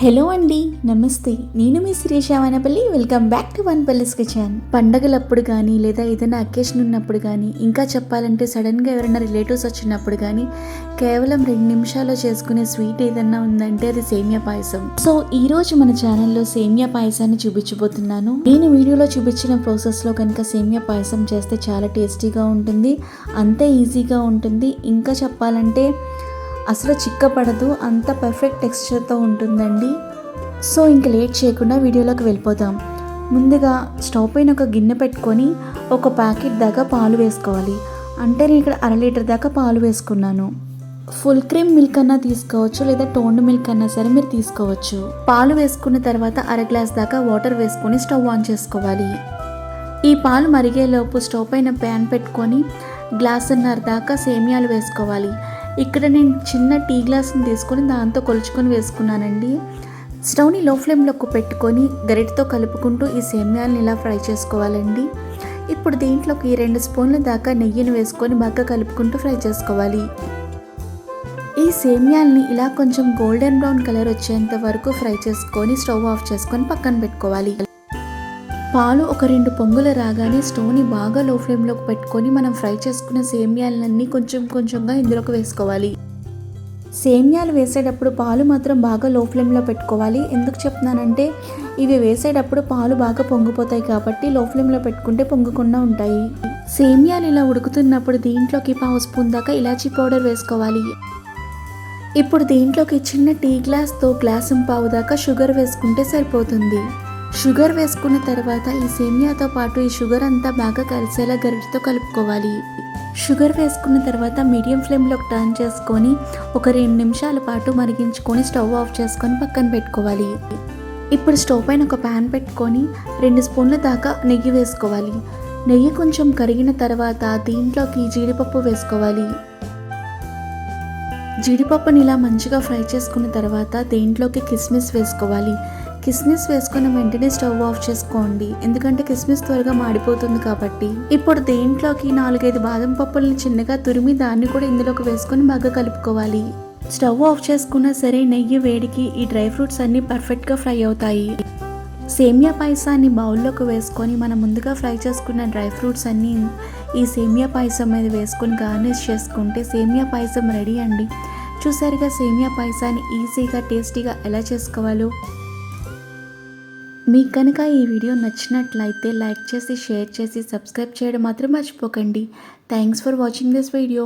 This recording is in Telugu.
హలో అండి, నమస్తే. నేను మీ Shirisha Vanapalli. Welcome back to Vanapalli's kitchen. పండగలప్పుడు కానీ లేదా ఏదైనా అకేషన్ ఉన్నప్పుడు కానీ, ఇంకా చెప్పాలంటే సడన్గా ఎవరైనా రిలేటివ్స్ వచ్చినప్పుడు కానీ కేవలం 2 నిమిషాల్లో చేసుకునే స్వీట్ ఏదన్నా ఉందంటే అది సేమియా పాయసం. సో ఈ రోజు మన ఛానల్లో సేమియా పాయసాన్ని చూపించబోతున్నాను. నేను వీడియోలో చూపించిన ప్రాసెస్లో కనుక సేమియా పాయసం చేస్తే చాలా టేస్టీగా ఉంటుంది, అంతే ఈజీగా ఉంటుంది. ఇంకా చెప్పాలంటే అసలు చిక్కపడదు, అంత పర్ఫెక్ట్ టెక్స్చర్తో ఉంటుందండి. సో ఇంక లేట్ చేయకుండా వీడియోలోకి వెళ్ళిపోతాం. ముందుగా స్టవ్ పైన ఒక గిన్నె పెట్టుకొని ఒక ప్యాకెట్ దాకా పాలు వేసుకోవాలి. అంటే నేను ఇక్కడ 1/2 లీటర్ దాకా పాలు వేసుకున్నాను. ఫుల్ క్రీమ్ మిల్క్ అన్నా తీసుకోవచ్చు, లేదా టోన్డ్ మిల్క్ అన్నా సరే మీరు తీసుకోవచ్చు. పాలు వేసుకున్న తర్వాత 1/2 గ్లాస్ దాకా వాటర్ వేసుకొని స్టవ్ ఆన్ చేసుకోవాలి. ఈ పాలు మరిగేలోపు స్టవ్ పైన ప్యాన్ పెట్టుకొని 1.5 గ్లాసున్నర దాకా సేమియాలు వేసుకోవాలి. ఇక్కడ నేను చిన్న టీ గ్లాస్ని తీసుకొని దాంతో కొలుచుకొని వేసుకున్నానండి. స్టవ్ని లో ఫ్లేమ్లోకి పెట్టుకొని గరిటతో కలుపుకుంటూ ఈ సేమియాలను ఇలా ఫ్రై చేసుకోవాలండి. ఇప్పుడు దీంట్లోకి 2 స్పూన్ల దాకా నెయ్యిని వేసుకొని బాగా కలుపుకుంటూ ఫ్రై చేసుకోవాలి. ఈ సేమియాల్ని ఇలా కొంచెం గోల్డెన్ బ్రౌన్ కలర్ వచ్చేంత వరకు ఫ్రై చేసుకొని స్టవ్ ఆఫ్ చేసుకొని పక్కన పెట్టుకోవాలి. పాలు ఒక 2 పొంగులు రాగానే స్టవ్ని బాగా లో ఫ్లేమ్లోకి పెట్టుకొని మనం ఫ్రై చేసుకున్న సేమియాలన్నీ కొంచెం కొంచెంగా ఇందులోకి వేసుకోవాలి. సేమియాలు వేసేటప్పుడు పాలు మాత్రం బాగా లో ఫ్లేమ్లో పెట్టుకోవాలి. ఎందుకు చెప్తున్నానంటే ఇవి వేసేటప్పుడు పాలు బాగా పొంగిపోతాయి కాబట్టి లో ఫ్లేమ్లో పెట్టుకుంటే పొంగకుండా ఉంటాయి. సేమియాలు ఇలా ఉడుకుతున్నప్పుడు దీంట్లోకి 1/2 స్పూన్ దాకా ఇలాచీ పౌడర్ వేసుకోవాలి. ఇప్పుడు దీంట్లోకి చిన్న టీ గ్లాస్తో 1.5 గ్లాసు దాకా షుగర్ వేసుకుంటే సరిపోతుంది. షుగర్ వేసుకున్న తర్వాత ఈ సేమియాతో పాటు ఈ షుగర్ అంతా బాగా కలిసేలా గరిటెతో కలుపుకోవాలి. షుగర్ వేసుకున్న తర్వాత మీడియం ఫ్లేమ్లోకి టర్న్ చేసుకొని ఒక 2 నిమిషాల పాటు మరిగించుకొని స్టవ్ ఆఫ్ చేసుకొని పక్కన పెట్టుకోవాలి. ఇప్పుడు స్టవ్ పైన ఒక ప్యాన్ పెట్టుకొని 2 స్పూన్ల దాకా నెయ్యి వేసుకోవాలి. నెయ్యి కొంచెం కరిగిన తర్వాత దీంట్లోకి జీడిపప్పు వేసుకోవాలి. జీడిపప్పుని ఇలా మంచిగా ఫ్రై చేసుకున్న తర్వాత దీంట్లోకి కిస్మిస్ వేసుకోవాలి. కిస్మిస్ వేసుకున్న వెంటనే స్టవ్ ఆఫ్ చేసుకోండి, ఎందుకంటే కిస్మిస్ త్వరగా మాడిపోతుంది కాబట్టి. ఇప్పుడు దీంట్లోకి 4-5 బాదం పప్పుల్ని చిన్నగా తురిమి దాన్ని కూడా ఇందులోకి వేసుకొని బాగా కలుపుకోవాలి. స్టవ్ ఆఫ్ చేసుకున్నా సరే నెయ్యి వేడికి ఈ డ్రై ఫ్రూట్స్ అన్నీ పర్ఫెక్ట్గా ఫ్రై అవుతాయి. సేమియా పాయసాన్ని బౌల్లోకి వేసుకొని మనం ముందుగా ఫ్రై చేసుకున్న డ్రై ఫ్రూట్స్ అన్నీ ఈ సేమియా పాయసం మీద వేసుకొని గార్నిష్ చేసుకుంటే సేమియా పాయసం రెడీ అండి. చూసారుగా సేమియా పాయసాన్ని ఈజీగా టేస్టీగా ఎలా చేసుకోవాలో. మీకు కనుక ఈ వీడియో నచ్చినట్లయితే లైక్ చేసి, షేర్ చేసి, సబ్స్క్రైబ్ చేయడం మాత్రం మర్చిపోకండి. Thanks for watching this video.